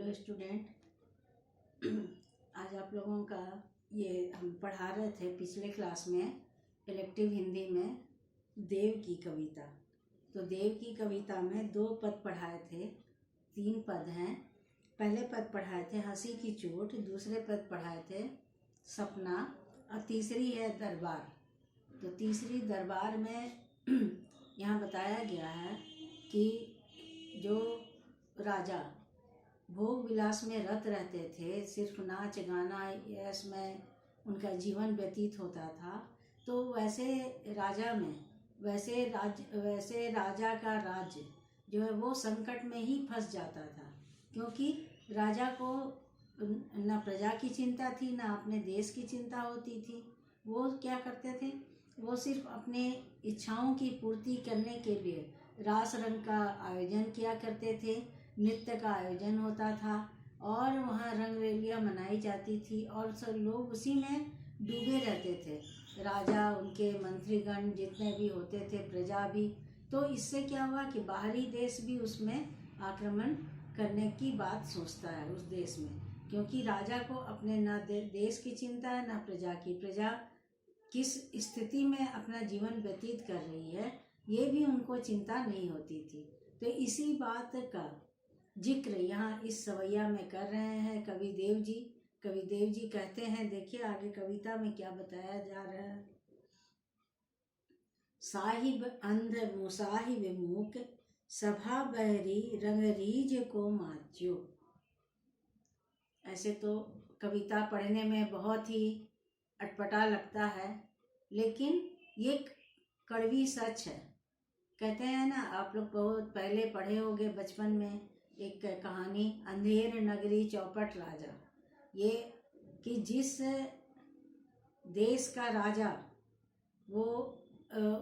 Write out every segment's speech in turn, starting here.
Hello student. आज आप लोगों का ये हम पढ़ा रहे थे पिछले क्लास में इलेक्टिव हिंदी में देव की कविता। तो देव की कविता में 2 पद पढ़ाए थे, 3 पद हैं। पहले पद पढ़ाए थे हंसी की चोट, दूसरे पद पढ़ाए थे सपना और तीसरी है दरबार। तो तीसरी दरबार में यहाँ बताया गया है कि जो राजा भोग विलास में रत रहते थे, सिर्फ नाच गाना यश में उनका जीवन व्यतीत होता था, तो वैसे राजा में वैसे राजा का राज्य जो है वो संकट में ही फंस जाता था, क्योंकि राजा को न प्रजा की चिंता थी, न अपने देश की चिंता होती थी। वो क्या करते थे, वो सिर्फ अपने इच्छाओं की पूर्ति करने के लिए रास रंग का आयोजन किया करते थे, नृत्य का आयोजन होता था और वहाँ रंगरेलियाँ मनाई जाती थी और सब लोग उसी में डूबे रहते थे, राजा, उनके मंत्रीगण जितने भी होते थे, प्रजा भी। तो इससे क्या हुआ कि बाहरी देश भी उसमें आक्रमण करने की बात सोचता है उस देश में, क्योंकि राजा को अपने न देश की चिंता है न प्रजा की। प्रजा किस स्थिति में अपना जीवन व्यतीत कर रही है ये भी उनको चिंता नहीं होती थी। तो इसी बात का जिक्र यहाँ इस सवैया में कर रहे हैं कवि देव जी। कवि देव जी कहते हैं, देखिए आगे कविता में क्या बताया जा रहा है। साहिब अंध मुसाहिब मूक, सभा बहरी रंगरीज को माच्यो। ऐसे तो कविता पढ़ने में बहुत ही अटपटा लगता है, लेकिन ये कड़वी सच है। कहते हैं ना, आप लोग बहुत पहले पढ़े होंगे बचपन में एक कहानी, अंधेर नगरी चौपट राजा। ये कि जिस देश का राजा वो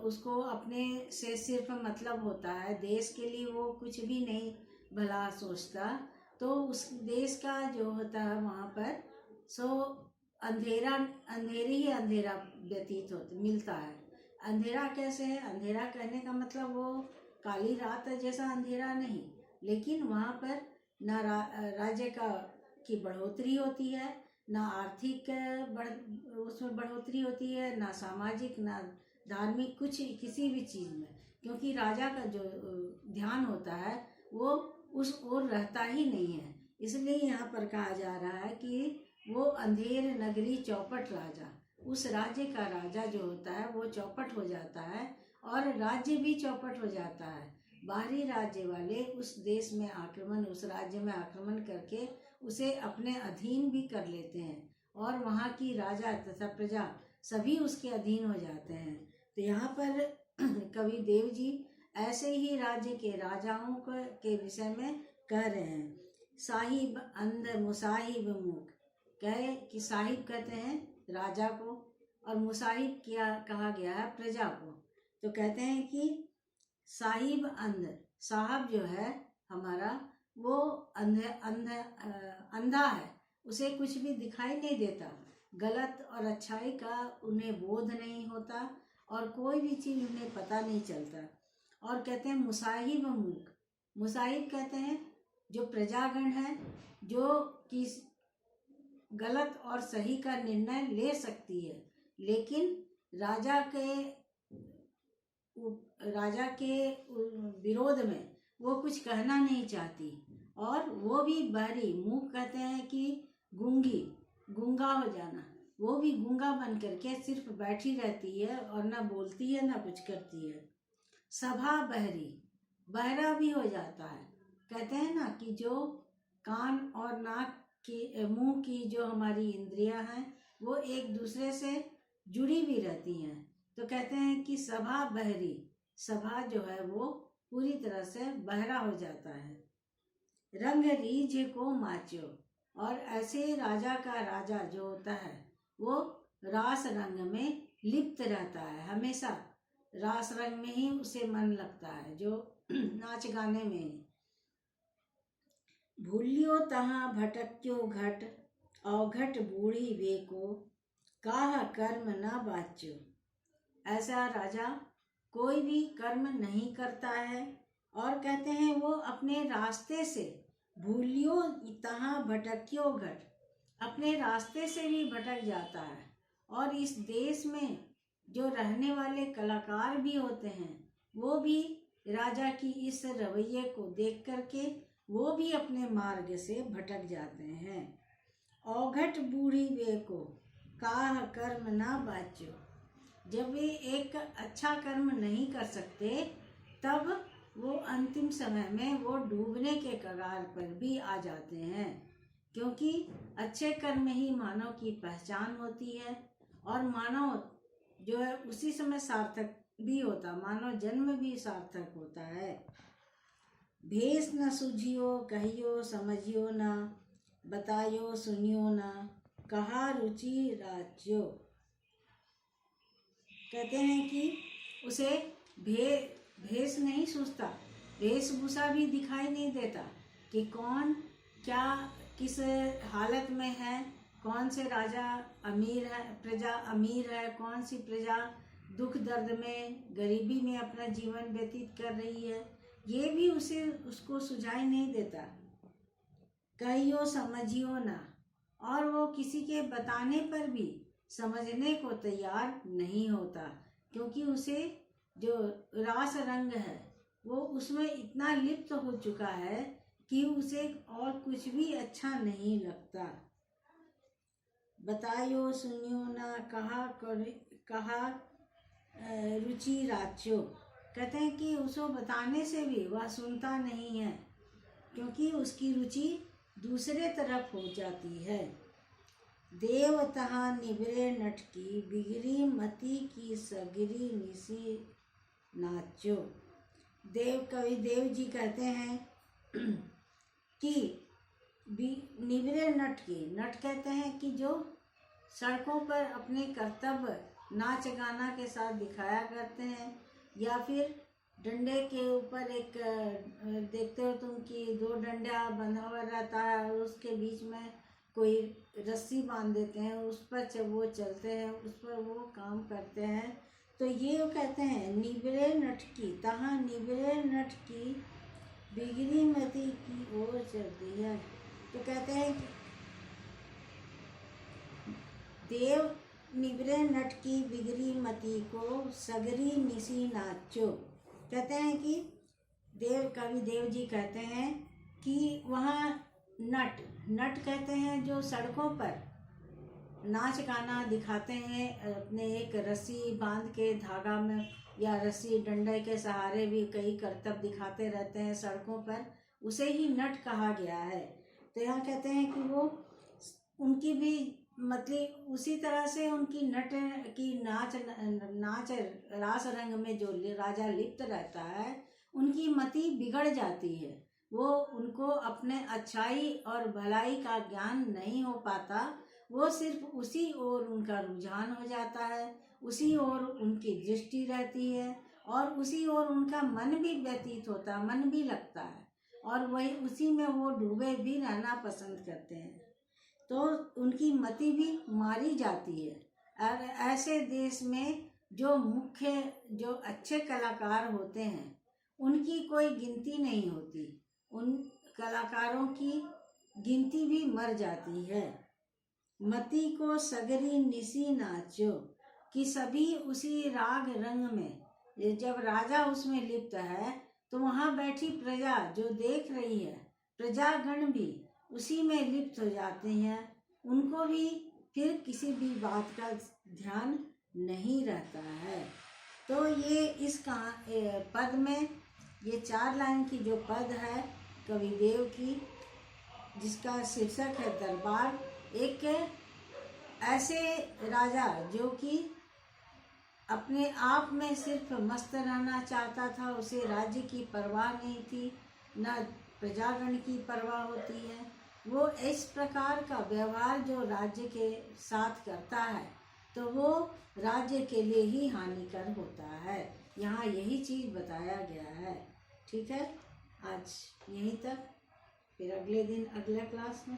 उसको अपने से सिर्फ मतलब होता है, देश के लिए वो कुछ भी नहीं भला सोचता, तो उस देश का जो होता है वहाँ पर सो अंधेरी ही अंधेरा व्यतीत होता मिलता है। अंधेरा कैसे है? अंधेरा कहने का मतलब वो काली रात जैसा अंधेरा नहीं, लेकिन वहाँ पर ना राज्य की बढ़ोतरी होती है, ना आर्थिक उसमें बढ़ोतरी होती है, ना सामाजिक ना धार्मिक कुछ किसी भी चीज़ में, क्योंकि राजा का जो ध्यान होता है वो उस ओर रहता ही नहीं है। इसलिए यहाँ पर कहा जा रहा है कि वो अंधेर नगरी चौपट राजा, उस राज्य का राजा जो होता है वो चौपट हो जाता है और राज्य भी चौपट हो जाता है। बाहरी राज्य वाले उस देश में आक्रमण, उस राज्य में आक्रमण करके उसे अपने अधीन भी कर लेते हैं और वहाँ की राजा तथा प्रजा सभी उसके अधीन हो जाते हैं। तो यहाँ पर कवि देव जी ऐसे ही राज्य के राजाओं के विषय में कह रहे हैं। साहिब अंध मुसाहिब मूक, कहे कि साहिब कहते हैं राजा को और मुसाहिब क्या कहा गया है प्रजा को। तो कहते हैं कि साहिब अंध, साहब जो है हमारा वो अंधा है, उसे कुछ भी दिखाई नहीं देता, गलत और अच्छाई का उन्हें बोध नहीं होता और कोई भी चीज़ उन्हें पता नहीं चलता। और कहते हैं मुसाहिब मूक, मुसाहिब कहते हैं जो प्रजागण है, जो कि गलत और सही का निर्णय ले सकती है, लेकिन राजा के विरोध में वो कुछ कहना नहीं चाहती। और वो भी बहरी, मूक कहते हैं कि गूंगा हो जाना, वो भी गूंगा बन करके सिर्फ बैठी रहती है और ना बोलती है ना कुछ करती है। सभा बहरी, बहरा भी हो जाता है। कहते हैं ना कि जो कान और नाक की मुंह की जो हमारी इंद्रियां हैं वो एक दूसरे से जुड़ी भी रहती हैं। तो कहते हैं कि सभा बहरी, सभा जो है वो पूरी तरह से बहरा हो जाता है। रंग रीझ को माच्यो, और ऐसे राजा का राजा जो होता है वो रास रंग में लिप्त रहता है, हमेशा रास रंग में ही उसे मन लगता है, जो नाच गाने में। भूलियो तहाँ भटक्यो घट, अवघट बूढ़ी वे को, काह कर्म न बाच्यो। ऐसा राजा कोई भी कर्म नहीं करता है और कहते हैं वो अपने रास्ते से भूलियो तहाँ भटकियो घट, अपने रास्ते से भी भटक जाता है। और इस देश में जो रहने वाले कलाकार भी होते हैं वो भी राजा की इस रवैये को देख करके वो भी अपने मार्ग से भटक जाते हैं। औघट बूढ़ी वे को काह कर्म ना बाच्यो, जब वे एक अच्छा कर्म नहीं कर सकते तब वो अंतिम समय में वो डूबने के कगार पर भी आ जाते हैं, क्योंकि अच्छे कर्म ही मानव की पहचान होती है और मानव जो है उसी समय सार्थक भी होता, मानव जन्म भी सार्थक होता है। भेष न सूझियो कहियो समझियो ना, बतायो सुनियो ना, कहा रुचि राज्यो। कहते हैं कि उसे भेष नहीं सूझता, वेशभूषा भी दिखाई नहीं देता कि कौन क्या किस हालत में है, कौन से राजा अमीर है, प्रजा अमीर है, कौन सी प्रजा दुख दर्द में गरीबी में अपना जीवन व्यतीत कर रही है, ये भी उसको सुझाई नहीं देता। कहियो समझियो ना, और वो किसी के बताने पर भी समझने को तैयार नहीं होता, क्योंकि उसे जो रास रंग है वो उसमें इतना लिप्त हो चुका है कि उसे और कुछ भी अच्छा नहीं लगता। बतायो सुनियो ना, कहा रुचि राच्यो। कहते हैं कि उसको बताने से भी वह सुनता नहीं है, क्योंकि उसकी रुचि दूसरे तरफ हो जाती है। देव तहाँ निबरे नटकी, बिगड़ी मति की सगिरी निसी नाचो। कवि देव जी कहते हैं कि निबरे नटकी, नट कहते हैं कि जो सड़कों पर अपने कर्तव्य नाच गाना के साथ दिखाया करते हैं, या फिर डंडे के ऊपर एक देखते हो तुम कि दो डंडा बंधा हुआ रहता है और उसके बीच में कोई रस्सी बांध देते हैं, उस पर जब वो चलते हैं उस पर वो काम करते हैं। तो ये वो कहते हैं निबरे नटकी तहाँ निबरे नटकी, बिगड़ी मति की ओर चलती है। तो कहते हैं कि देव निबरे नटकी बिगड़ी मति को सगरी निसी नाचो। कहते हैं कि कवि देव जी कहते हैं कि वहाँ नट कहते हैं जो सड़कों पर नाच गाना दिखाते हैं, अपने एक रस्सी बांध के धागा में या रस्सी डंडे के सहारे भी कई करतब दिखाते रहते हैं सड़कों पर, उसे ही नट कहा गया है। तो यहाँ कहते हैं कि वो उनकी भी मतलब उसी तरह से उनकी नट की नाच रास रंग में जो राजा लिप्त रहता है उनकी मति बिगड़ जाती है, वो उनको अपने अच्छाई और भलाई का ज्ञान नहीं हो पाता, वो सिर्फ उसी ओर उनका रुझान हो जाता है, उसी ओर उनकी दृष्टि रहती है और उसी ओर उनका मन भी व्यतीत होता है, मन भी लगता है और वही उसी में वो डूबे भी रहना पसंद करते हैं, तो उनकी मति भी मारी जाती है। और ऐसे देश में जो मुख्य जो अच्छे कलाकार होते हैं उनकी कोई गिनती नहीं होती, उन कलाकारों की गिनती भी मर जाती है। मति को सगरी निसी नाचो, कि सभी उसी राग रंग में, जब राजा उसमें लिप्त है तो वहाँ बैठी प्रजा जो देख रही है, प्रजागण भी उसी में लिप्त हो जाते हैं, उनको भी फिर किसी भी बात का ध्यान नहीं रहता है। तो ये इस पद में ये 4 लाइन की जो पद है कविदेव की, जिसका शीर्षक है दरबार, एक ऐसे राजा जो कि अपने आप में सिर्फ मस्त रहना चाहता था, उसे राज्य की परवाह नहीं थी, न प्रजागण की परवाह होती है, वो इस प्रकार का व्यवहार जो राज्य के साथ करता है तो वो राज्य के लिए ही हानिकर होता है। यहाँ यही चीज़ बताया गया है। ठीक है, आज यहीं तक, फिर अगले दिन अगले क्लास में